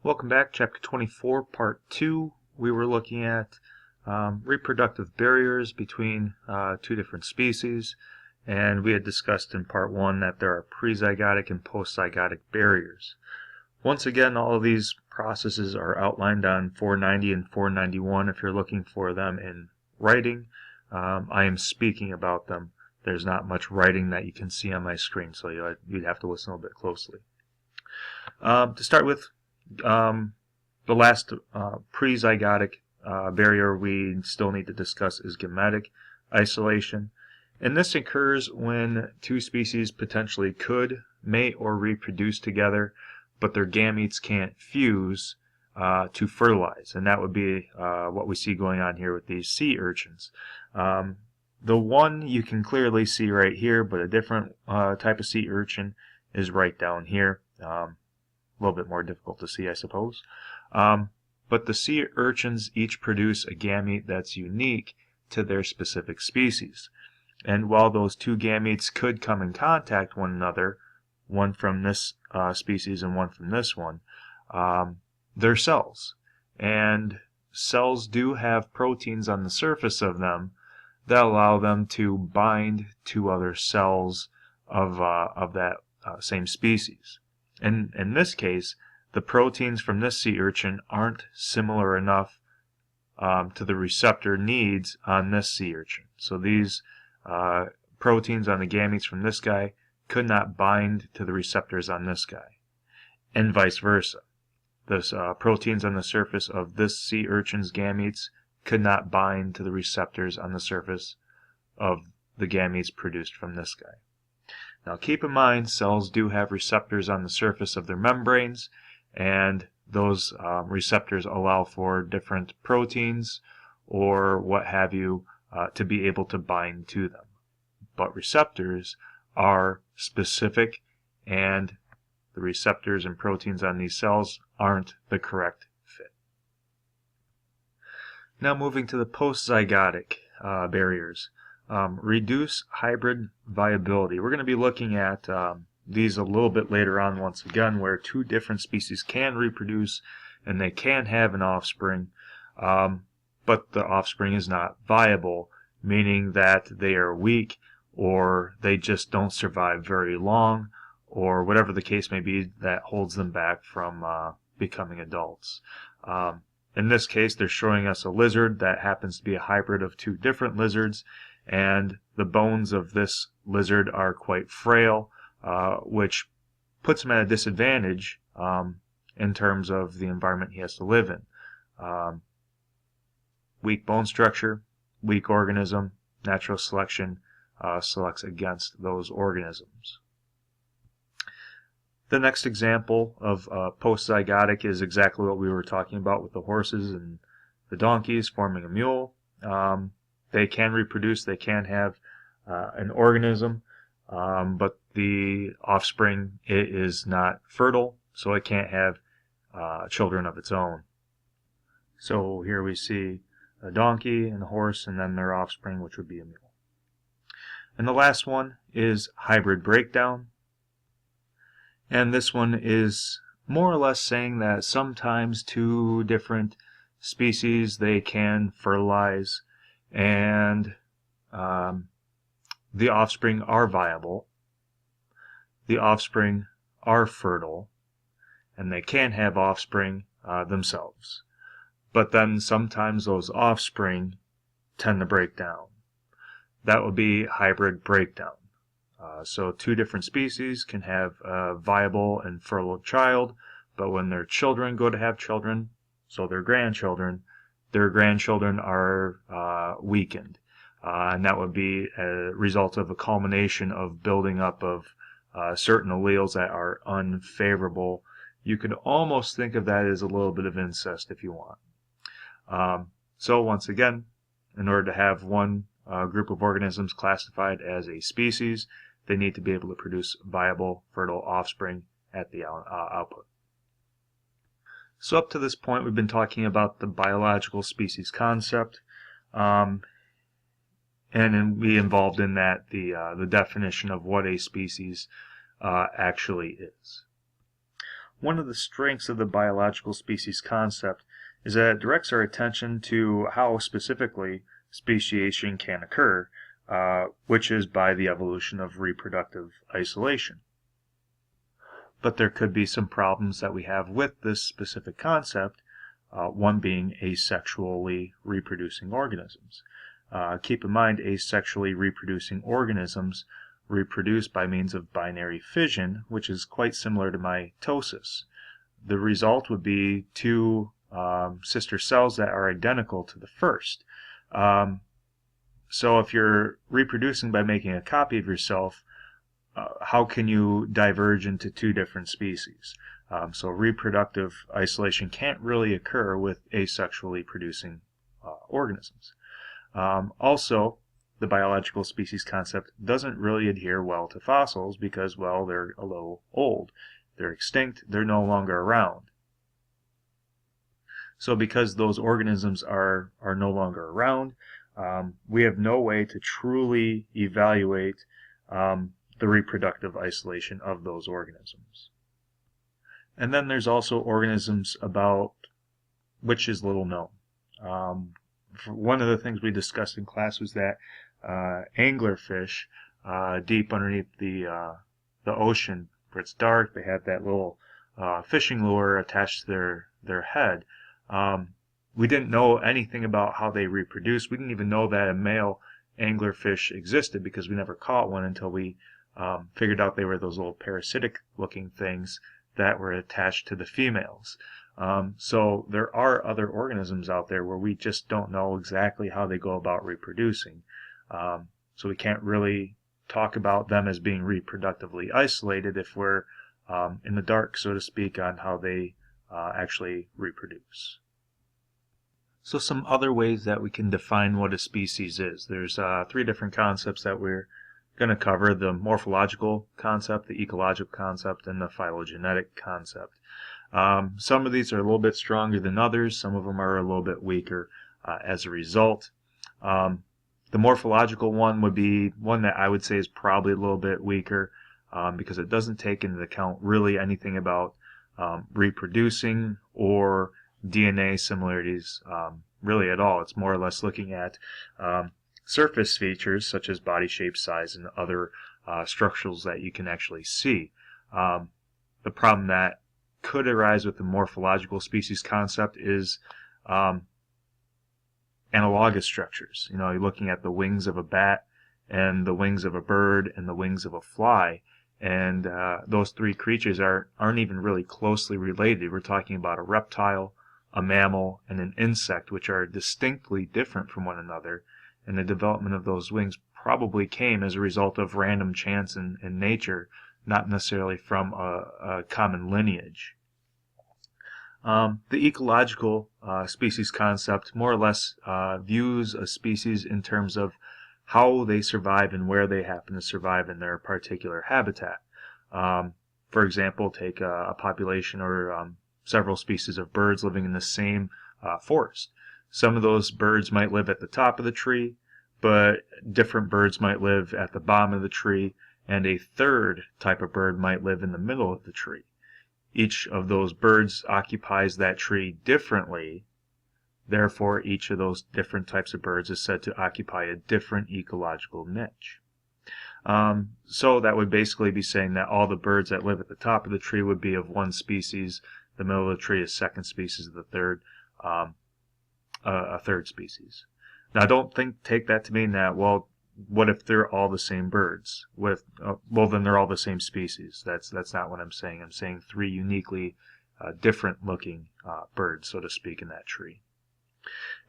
Welcome back, Chapter 24, Part 2. We were looking at reproductive barriers between two different species, and we had discussed in Part 1 that there are prezygotic and postzygotic barriers. Once again, all of these processes are outlined on 490 and 491 if you're looking for them in writing. I am speaking about them. There's not much writing that you can see on my screen, so you'd have to listen a little bit closely. To start with, the last prezygotic barrier we still need to discuss is gametic isolation. And this occurs when two species potentially could mate or reproduce together, but their gametes can't fuse to fertilize. And that would be what we see going on here with these sea urchins. The one you can clearly see right here, but a different type of sea urchin is right down here. A little bit more difficult to see, I suppose. But the sea urchins each produce a gamete that's unique to their specific species. And while those two gametes could come in contact with one another, one from this species and one from this one, they're cells. And cells do have proteins on the surface of them that allow them to bind to other cells of that same species. And in this case, the proteins from this sea urchin aren't similar enough to the receptor needs on this sea urchin. So these proteins on the gametes from this guy could not bind to the receptors on this guy, and vice versa. The proteins on the surface of this sea urchin's gametes could not bind to the receptors on the surface of the gametes produced from this guy. Now keep in mind, cells do have receptors on the surface of their membranes, and those receptors allow for different proteins or what have you to be able to bind to them. But receptors are specific, and the receptors and proteins on these cells aren't the correct fit. Now moving to the postzygotic barriers. Reduce hybrid viability. We're going to be looking at these a little bit later on once again, where two different species can reproduce and they can have an offspring, but the offspring is not viable, meaning that they are weak or they just don't survive very long, or whatever the case may be that holds them back from becoming adults. In this case, they're showing us a lizard that happens to be a hybrid of two different lizards, and the bones of this lizard are quite frail, which puts him at a disadvantage in terms of the environment he has to live in. Weak bone structure, weak organism, natural selection selects against those organisms. The next example of postzygotic is exactly what we were talking about with the horses and the donkeys forming a mule. They can reproduce, they can have an organism, but the offspring is not fertile, so it can't have children of its own. So here we see a donkey and a horse, and then their offspring, which would be a mule. And the last one is hybrid breakdown. And this one is more or less saying that sometimes two different species, they can fertilize, and the offspring are viable, the offspring are fertile, and they can have offspring themselves. But then sometimes those offspring tend to break down. That would be hybrid breakdown. So two different species can have a viable and fertile child, but when their children go to have children, so their grandchildren are weakened. And that would be a result of a culmination of building up of certain alleles that are unfavorable. You could almost think of that as a little bit of incest if you want. So once again, in order to have one group of organisms classified as a species, they need to be able to produce viable, fertile offspring at the output. So up to this point, we've been talking about the biological species concept, and we involved in that the definition of what a species actually is. one of the strengths of the biological species concept is that it directs our attention to how specifically speciation can occur, which is by the evolution of reproductive isolation. But there could be some problems that we have with this specific concept, one being asexually reproducing organisms. Keep in mind, asexually reproducing organisms reproduce by means of binary fission, which is quite similar to mitosis. The result would be two sister cells that are identical to the first. So if you're reproducing by making a copy of yourself, how can you diverge into two different species? So reproductive isolation can't really occur with asexually producing organisms. Also, the biological species concept doesn't really adhere well to fossils because, well, they're a little old. They're extinct. They're no longer around. So because those organisms are no longer around, we have no way to truly evaluate the reproductive isolation of those organisms. And then there's also organisms about which is little known. One of the things we discussed in class was that anglerfish, deep underneath the ocean, where it's dark, they have that little fishing lure attached to their head. We didn't know anything about how they reproduce. We didn't even know that a male anglerfish existed because we never caught one until we figured out they were those little parasitic-looking things that were attached to the females. So there are other organisms out there where we just don't know exactly how they go about reproducing. So we can't really talk about them as being reproductively isolated if we're in the dark, so to speak, on how they actually reproduce. So some other ways that we can define what a species is. There's three different concepts that we're going to cover: the morphological concept, the ecological concept, and the phylogenetic concept. Some of these are a little bit stronger than others. Some of them are a little bit weaker as a result. The morphological one would be one that I would say is probably a little bit weaker because it doesn't take into account really anything about reproducing or DNA similarities really at all. It's more or less looking at surface features such as body shape, size, and other structures that you can actually see. The problem that could arise with the morphological species concept is analogous structures. You know, you're looking at the wings of a bat and the wings of a bird and the wings of a fly, and those three creatures aren't even really closely related. We're talking about a reptile, a mammal, and an insect, which are distinctly different from one another, and the development of those wings probably came as a result of random chance in nature, not necessarily from a common lineage. The ecological species concept more or less views a species in terms of how they survive and where they happen to survive in their particular habitat. For example, take a population or several species of birds living in the same forest. Some of those birds might live at the top of the tree, but different birds might live at the bottom of the tree, and a third type of bird might live in the middle of the tree. Each of those birds occupies that tree differently. Therefore, each of those different types of birds is said to occupy a different ecological niche. So that would basically be saying that all the birds that live at the top of the tree would be of one species, the middle of the tree is second species, the third a third species. Now, don't take that to mean that, well, what if they're all the same birds? What if, well, then they're all the same species. That's not what I'm saying. I'm saying three uniquely different looking birds, so to speak, in that tree.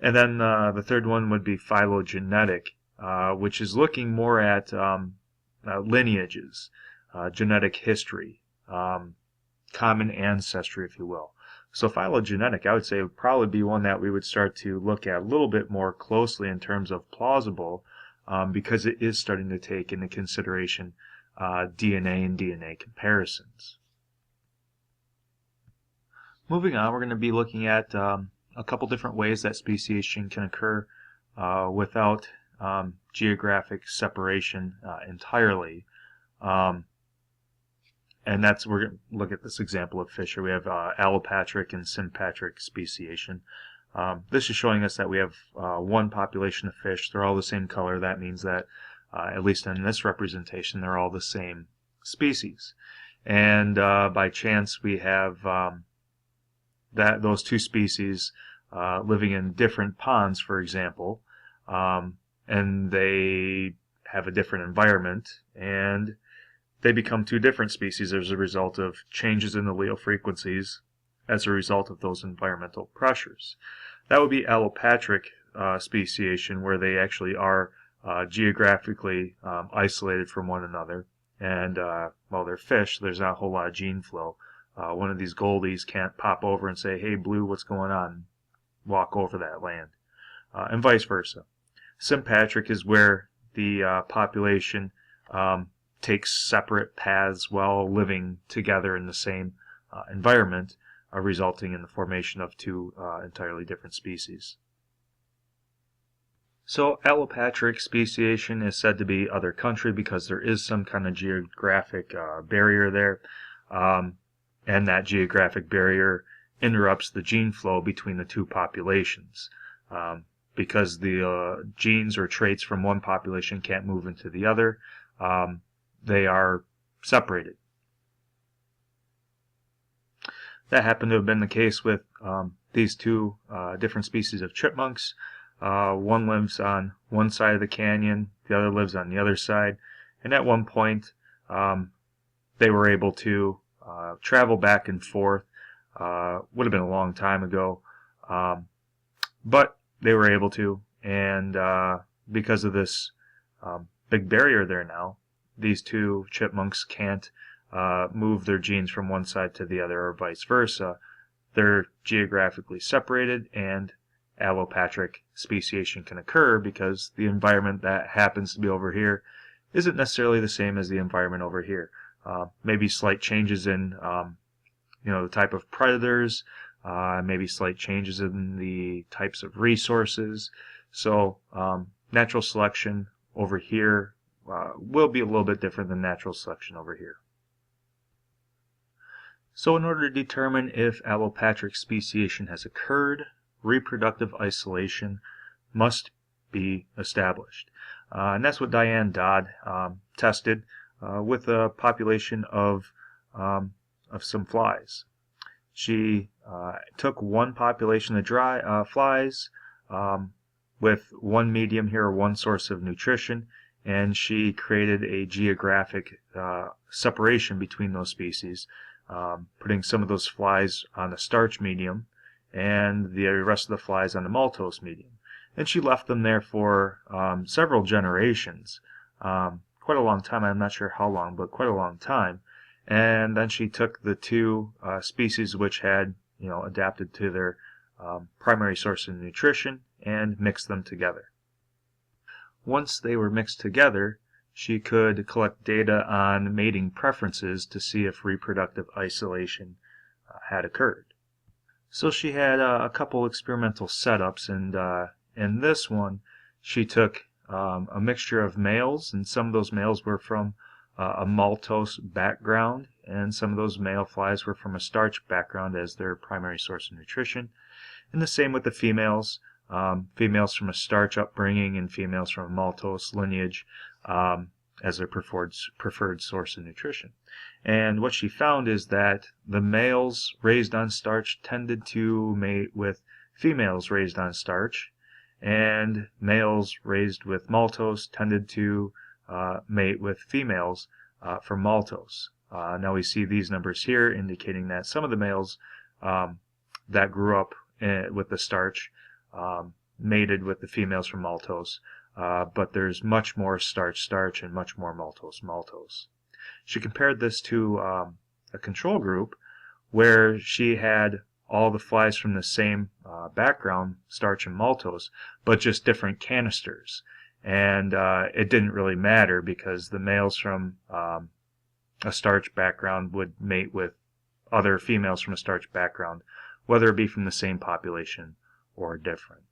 And then the third one would be phylogenetic, which is looking more at lineages, genetic history, common ancestry, if you will. So phylogenetic, I would say, would probably be one that we would start to look at a little bit more closely in terms of plausible, because it is starting to take into consideration DNA and DNA comparisons. Moving on, we're going to be looking at a couple different ways that speciation can occur without geographic separation entirely. and that's, we're going to look at this example of fish here. We have allopatric and sympatric speciation. This is showing us that we have one population of fish. They're all the same color. That means that, at least in this representation, they're all the same species. And by chance, we have those two species living in different ponds, for example, and they have a different environment, and they become two different species as a result of changes in allele frequencies as a result of those environmental pressures. That would be allopatric speciation, where they actually are geographically isolated from one another. And while they're fish, there's not a whole lot of gene flow. One of these goldies can't pop over and say, "Hey, blue, what's going on?" walk over that land, and vice versa. Sympatric is where the population takes separate paths while living together in the same environment, resulting in the formation of two entirely different species. So allopatric speciation is said to be other country because there is some kind of geographic barrier there, and that geographic barrier interrupts the gene flow between the two populations. Because the genes or traits from one population can't move into the other, they are separated. That happened to have been the case with these two different species of chipmunks. One lives on one side of the canyon, the other lives on the other side, and at one point they were able to travel back and forth. Would have been a long time ago, but they were able to, and because of this big barrier there now, these two chipmunks can't move their genes from one side to the other or vice versa. They're geographically separated, and allopatric speciation can occur because the environment that happens to be over here isn't necessarily the same as the environment over here. Maybe slight changes in the type of predators, maybe slight changes in the types of resources. So natural selection over here will be a little bit different than natural selection over here. So in order to determine if allopatric speciation has occurred, reproductive isolation must be established. And that's what Diane Dodd tested with a population of some flies. She took one population of flies with one medium here, one source of nutrition, and she created a geographic separation between those species, putting some of those flies on the starch medium and the rest of the flies on the maltose medium. And she left them there for several generations, quite a long time. I'm not sure how long, but quite a long time. And then she took the two species which had adapted to their primary source of nutrition and mixed them together. Once they were mixed together, she could collect data on mating preferences to see if reproductive isolation had occurred. So she had a couple experimental setups, and in this one she took a mixture of males, and some of those males were from a maltose background, and some of those male flies were from a starch background as their primary source of nutrition. And the same with the females, females from a starch upbringing and females from a maltose lineage as their preferred source of nutrition. And what she found is that the males raised on starch tended to mate with females raised on starch, and males raised with maltose tended to mate with females from maltose. Now we see these numbers here indicating that some of the males that grew up with the starch mated with the females from maltose, but there's much more starch and much more maltose. She compared this to a control group where she had all the flies from the same background, starch and maltose, but just different canisters. And it didn't really matter because the males from a starch background would mate with other females from a starch background, whether it be from the same population or different.